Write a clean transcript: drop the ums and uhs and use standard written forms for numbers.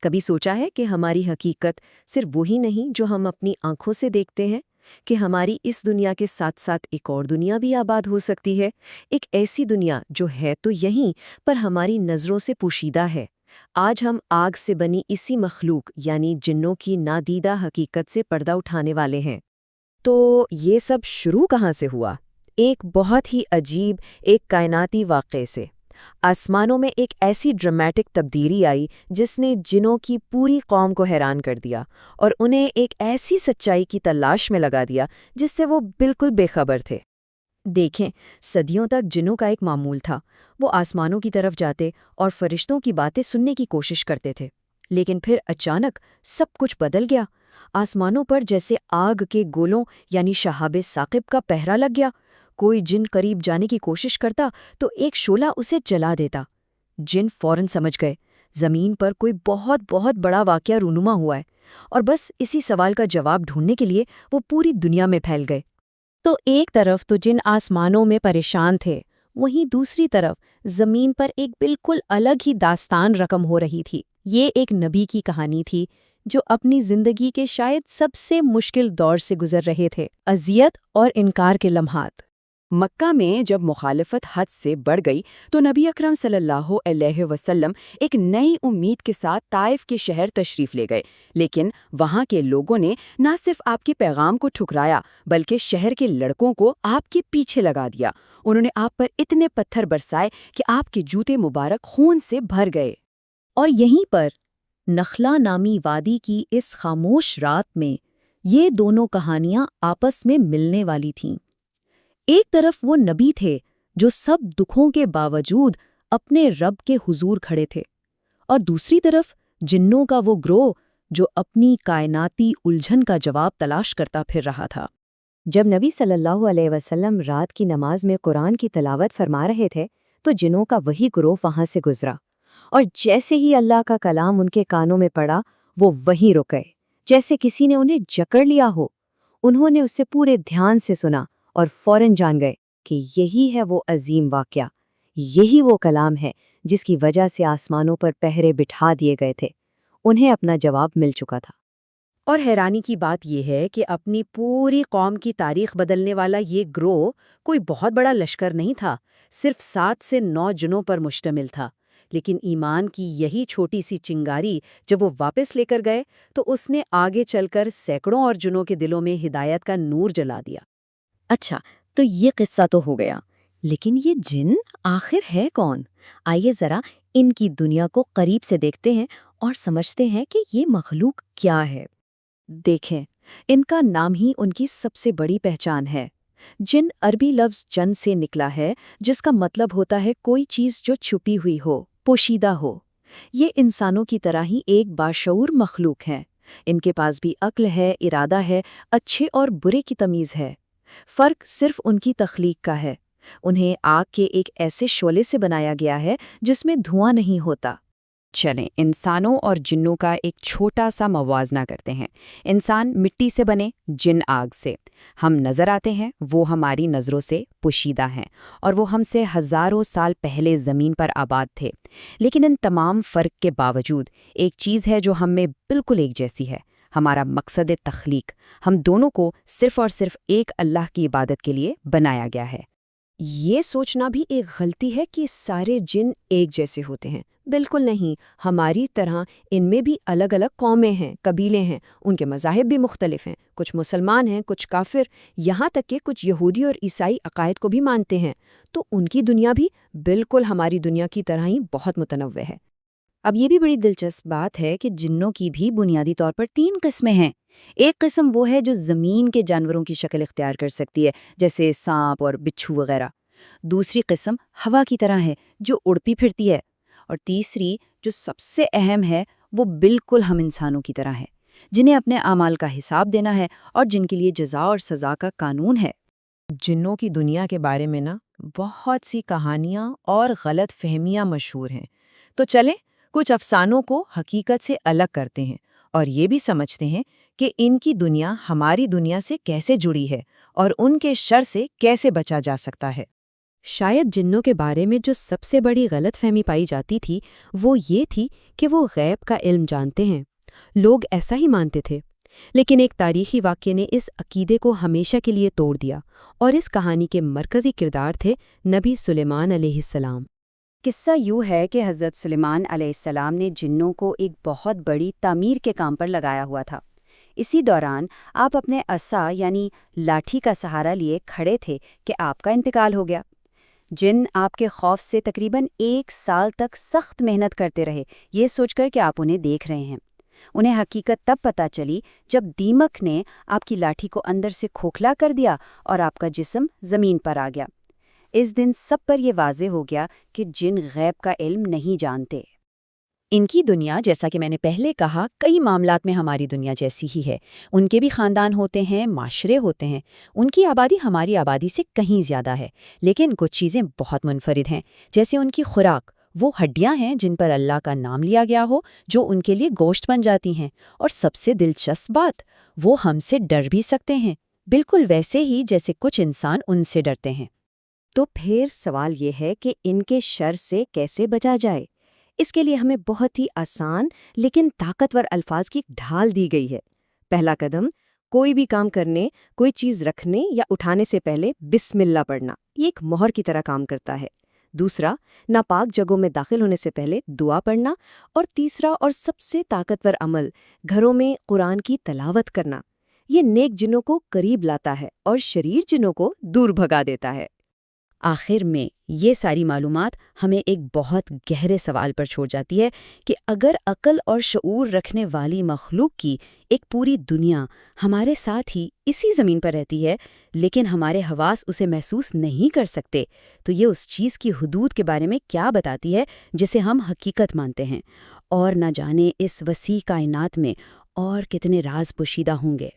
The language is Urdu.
کبھی سوچا ہے کہ ہماری حقیقت صرف وہی نہیں جو ہم اپنی آنکھوں سے دیکھتے ہیں، کہ ہماری اس دنیا کے ساتھ ساتھ ایک اور دنیا بھی آباد ہو سکتی ہے، ایک ایسی دنیا جو ہے تو یہیں پر ہماری نظروں سے پوشیدہ ہے۔ آج ہم آگ سے بنی اسی مخلوق یعنی جنوں کی نادیدہ حقیقت سے پردہ اٹھانے والے ہیں۔ تو یہ سب شروع کہاں سے ہوا؟ ایک بہت ہی عجیب ایک کائناتی واقعے سے۔ آسمانوں میں ایک ایسی ڈرامیٹک تبدیلی آئی جس نے جنوں کی پوری قوم کو حیران کر دیا اور انہیں ایک ایسی سچائی کی تلاش میں لگا دیا جس سے وہ بالکل بے خبر تھے۔ دیکھیں، صدیوں تک جنوں کا ایک معمول تھا۔ وہ آسمانوں کی طرف جاتے اور فرشتوں کی باتیں سننے کی کوشش کرتے تھے، لیکن پھر اچانک سب کچھ بدل گیا۔ آسمانوں پر جیسے آگ کے گولوں یعنی شہاب ثاقب کا پہرا لگ گیا۔ کوئی جن قریب جانے کی کوشش کرتا تو ایک شعلہ اسے جلا دیتا۔ جن فوراً سمجھ گئے زمین پر کوئی بہت بہت بڑا واقعہ رونما ہوا ہے، اور بس اسی سوال کا جواب ڈھونڈنے کے لیے وہ پوری دنیا میں پھیل گئے۔ تو ایک طرف تو جن آسمانوں میں پریشان تھے، وہیں دوسری طرف زمین پر ایک بالکل الگ ہی داستان رقم ہو رہی تھی۔ یہ ایک نبی کی کہانی تھی جو اپنی زندگی کے شاید سب سے مشکل دور سے گزر رہے تھے، اذیت اور انکار کے لمحات۔ مکہ میں جب مخالفت حد سے بڑھ گئی تو نبی اکرم صلی اللہ علیہ وسلم ایک نئی امید کے ساتھ طائف کے شہر تشریف لے گئے، لیکن وہاں کے لوگوں نے نہ صرف آپ کے پیغام کو ٹھکرایا بلکہ شہر کے لڑکوں کو آپ کے پیچھے لگا دیا۔ انہوں نے آپ پر اتنے پتھر برسائے کہ آپ کے جوتے مبارک خون سے بھر گئے۔ اور یہیں پر نخلا نامی وادی کی اس خاموش رات میں یہ دونوں کہانیاں آپس میں ملنے والی تھیں۔ ایک طرف وہ نبی تھے جو سب دکھوں کے باوجود اپنے رب کے حضور کھڑے تھے، اور دوسری طرف جنوں کا وہ گروہ جو اپنی کائناتی الجھن کا جواب تلاش کرتا پھر رہا تھا۔ جب نبی صلی اللہ علیہ وسلم رات کی نماز میں قرآن کی تلاوت فرما رہے تھے تو جنوں کا وہی گروہ وہاں سے گزرا، اور جیسے ہی اللہ کا کلام ان کے کانوں میں پڑا وہ وہیں رک گئے، جیسے کسی نے انہیں جکڑ لیا ہو۔ انہوں نے اسے پورے دھیان سے سنا اور فوراً جان گئے کہ یہی ہے وہ عظیم واقعہ، یہی وہ کلام ہے جس کی وجہ سے آسمانوں پر پہرے بٹھا دیے گئے تھے۔ انہیں اپنا جواب مل چکا تھا۔ اور حیرانی کی بات یہ ہے کہ اپنی پوری قوم کی تاریخ بدلنے والا یہ گروہ کوئی بہت بڑا لشکر نہیں تھا، صرف 7 سے 9 جنوں پر مشتمل تھا، لیکن ایمان کی یہی چھوٹی سی چنگاری جب وہ واپس لے کر گئے تو اس نے آگے چل کر سینکڑوں اور جنوں کے دلوں میں ہدایت کا نور جلا دیا۔ اچھا، تو یہ قصہ تو ہو گیا، لیکن یہ جن آخر ہے کون؟ آئیے ذرا ان کی دنیا کو قریب سے دیکھتے ہیں اور سمجھتے ہیں کہ یہ مخلوق کیا ہے۔ دیکھیں، ان کا نام ہی ان کی سب سے بڑی پہچان ہے۔ جن عربی لفظ جن سے نکلا ہے، جس کا مطلب ہوتا ہے کوئی چیز جو چھپی ہوئی ہو، پوشیدہ ہو۔ یہ انسانوں کی طرح ہی ایک باشعور مخلوق ہیں۔ ان کے پاس بھی عقل ہے، ارادہ ہے، اچھے اور برے کی تمیز ہے۔ فرق صرف ان کی تخلیق کا ہے۔ انہیں آگ کے ایک ایسے شعلے سے بنایا گیا ہے جس میں دھواں نہیں ہوتا۔ چلیں انسانوں اور جنوں کا ایک چھوٹا سا موازنہ کرتے ہیں۔ انسان مٹی سے بنے، جن آگ سے۔ ہم نظر آتے ہیں، وہ ہماری نظروں سے پوشیدہ ہیں، اور وہ ہم سے ہزاروں سال پہلے زمین پر آباد تھے۔ لیکن ان تمام فرق کے باوجود ایک چیز ہے جو ہم میں بالکل ایک جیسی ہے، ہمارا مقصد تخلیق۔ ہم دونوں کو صرف اور صرف ایک اللہ کی عبادت کے لیے بنایا گیا ہے۔ یہ سوچنا بھی ایک غلطی ہے کہ سارے جن ایک جیسے ہوتے ہیں۔ بالکل نہیں، ہماری طرح ان میں بھی الگ الگ قومیں ہیں، قبیلے ہیں، ان کے مذاہب بھی مختلف ہیں، کچھ مسلمان ہیں، کچھ کافر، یہاں تک کہ کچھ یہودی اور عیسائی عقائد کو بھی مانتے ہیں۔ تو ان کی دنیا بھی بالکل ہماری دنیا کی طرح ہی بہت متنوع ہے۔ اب یہ بھی بڑی دلچسپ بات ہے کہ جنوں کی بھی بنیادی طور پر 3 قسمیں ہیں۔ ایک قسم وہ ہے جو زمین کے جانوروں کی شکل اختیار کر سکتی ہے، جیسے سانپ اور بچھو وغیرہ۔ دوسری قسم ہوا کی طرح ہے جو اڑتی پھرتی ہے، اور تیسری جو سب سے اہم ہے وہ بالکل ہم انسانوں کی طرح ہے، جنہیں اپنے اعمال کا حساب دینا ہے اور جن کے لیے جزا اور سزا کا قانون ہے۔ جنوں کی دنیا کے بارے میں بہت سی کہانیاں اور غلط فہمیاں مشہور ہیں، تو چلیں کچھ افسانوں کو حقیقت سے الگ کرتے ہیں اور یہ بھی سمجھتے ہیں کہ ان کی دنیا ہماری دنیا سے کیسے جڑی ہے اور ان کے شر سے کیسے بچا جا سکتا ہے۔ شاید جنوں کے بارے میں جو سب سے بڑی غلط فہمی پائی جاتی تھی وہ یہ تھی کہ وہ غیب کا علم جانتے ہیں۔ لوگ ایسا ہی مانتے تھے، لیکن ایک تاریخی واقعے نے اس عقیدے کو ہمیشہ کے لیے توڑ دیا، اور اس کہانی کے مرکزی کردار تھے نبی سلیمان علیہ السلام۔ قصہ یوں ہے کہ حضرت سلیمان علیہ السلام نے جنوں کو ایک بہت بڑی تعمیر کے کام پر لگایا ہوا تھا۔ اسی دوران آپ اپنے عصا یعنی لاٹھی کا سہارا لیے کھڑے تھے کہ آپ کا انتقال ہو گیا۔ جن آپ کے خوف سے تقریباً 1 سال تک سخت محنت کرتے رہے، یہ سوچ کر کہ آپ انہیں دیکھ رہے ہیں۔ انہیں حقیقت تب پتہ چلی جب دیمک نے آپ کی لاٹھی کو اندر سے کھوکھلا کر دیا اور آپ کا جسم زمین پر آ گیا۔ اس دن سب پر یہ واضح ہو گیا کہ جن غیب کا علم نہیں جانتے۔ ان کی دنیا، جیسا کہ میں نے پہلے کہا، کئی معاملات میں ہماری دنیا جیسی ہی ہے۔ ان کے بھی خاندان ہوتے ہیں، معاشرے ہوتے ہیں۔ ان کی آبادی ہماری آبادی سے کہیں زیادہ ہے، لیکن کچھ چیزیں بہت منفرد ہیں، جیسے ان کی خوراک۔ وہ ہڈیاں ہیں جن پر اللہ کا نام لیا گیا ہو، جو ان کے لیے گوشت بن جاتی ہیں، اور سب سے دلچسپ بات، وہ ہم سے ڈر بھی سکتے ہیں، بالکل ویسے ہی جیسے کچھ انسان ان سے ڈرتے ہیں۔ تو پھر سوال یہ ہے کہ ان کے شر سے کیسے بچا جائے؟ اس کے لیے ہمیں بہت ہی آسان لیکن طاقتور الفاظ کی ڈھال دی گئی ہے۔ پہلا قدم، کوئی بھی کام کرنے، کوئی چیز رکھنے یا اٹھانے سے پہلے بسم اللہ پڑھنا۔ یہ ایک مہر کی طرح کام کرتا ہے۔ دوسرا، ناپاک جگہوں میں داخل ہونے سے پہلے دعا پڑھنا۔ اور تیسرا اور سب سے طاقتور عمل، گھروں میں قرآن کی تلاوت کرنا۔ یہ نیک جنوں کو قریب لاتا ہے اور شریر جنوں کو دور بھگا دیتا ہے۔ آخر میں یہ ساری معلومات ہمیں ایک بہت گہرے سوال پر چھوڑ جاتی ہے کہ اگر عقل اور شعور رکھنے والی مخلوق کی ایک پوری دنیا ہمارے ساتھ ہی اسی زمین پر رہتی ہے، لیکن ہمارے حواس اسے محسوس نہیں کر سکتے، تو یہ اس چیز کی حدود کے بارے میں کیا بتاتی ہے جسے ہم حقیقت مانتے ہیں؟ اور نہ جانے اس وسیع کائنات میں اور کتنے راز پوشیدہ ہوں گے۔